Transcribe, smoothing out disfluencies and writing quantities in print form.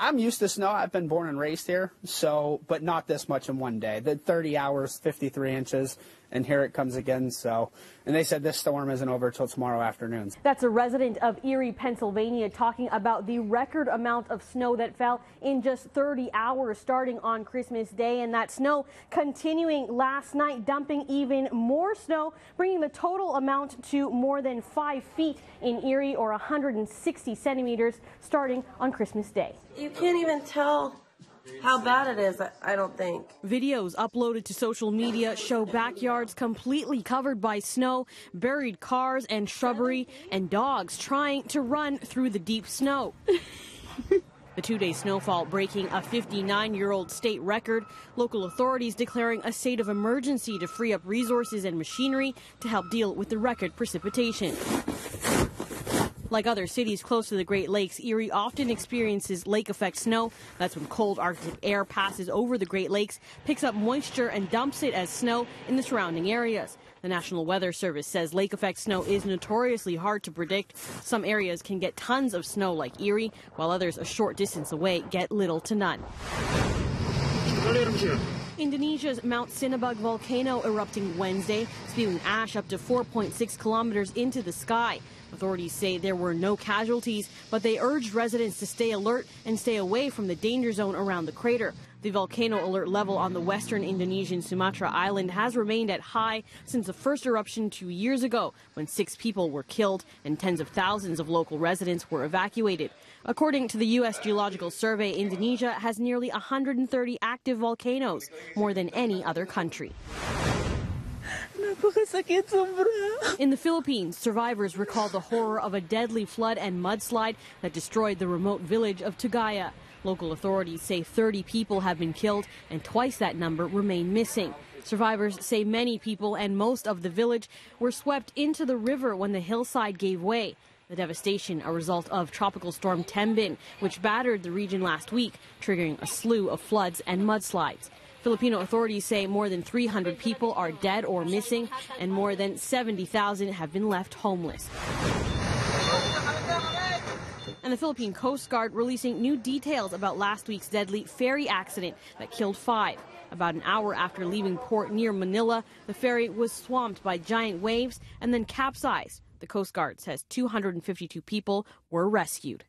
I'm used to snow. I've been born and raised here, but not this much in one day. The 30 hours, 53 inches, and here it comes again. And they said this storm isn't over till tomorrow afternoon. That's a resident of Erie, Pennsylvania, talking about the record amount of snow that fell in just 30 hours starting on Christmas Day, and that snow continuing last night, dumping even more snow, bringing the total amount to more than 5 feet in Erie, or 160 centimeters, starting on Christmas Day. You can't even tell how bad it is, I don't think. Videos uploaded to social media show backyards completely covered by snow, buried cars and shrubbery, and dogs trying to run through the deep snow. The two-day snowfall breaking a 59-year-old state record, local authorities declaring a state of emergency to free up resources and machinery to help deal with the record precipitation. Like other cities close to the Great Lakes, Erie often experiences lake effect snow. That's when cold Arctic air passes over the Great Lakes, picks up moisture and dumps it as snow in the surrounding areas. The National Weather Service says lake effect snow is notoriously hard to predict. Some areas can get tons of snow like Erie, while others a short distance away get little to none. Indonesia's Mount Sinabung volcano erupting Wednesday, spewing ash up to 4.6 kilometers into the sky. Authorities say there were no casualties, but they urged residents to stay alert and stay away from the danger zone around the crater. The volcano alert level on the western Indonesian Sumatra island has remained at high since the first eruption 2 years ago, when 6 people were killed and tens of thousands of local residents were evacuated. According to the U.S. Geological Survey, Indonesia has nearly 130 active volcanoes, more than any other country. In the Philippines, survivors recall the horror of a deadly flood and mudslide that destroyed the remote village of Tugaya. Local authorities say 30 people have been killed and twice that number remain missing. Survivors say many people and most of the village were swept into the river when the hillside gave way. The devastation a result of Tropical Storm Tembin, which battered the region last week, triggering a slew of floods and mudslides. Filipino authorities say more than 300 people are dead or missing, and more than 70,000 have been left homeless. And the Philippine Coast Guard releasing new details about last week's deadly ferry accident that killed 5. About an hour after leaving port near Manila, the ferry was swamped by giant waves and then capsized. The Coast Guard says 252 people were rescued.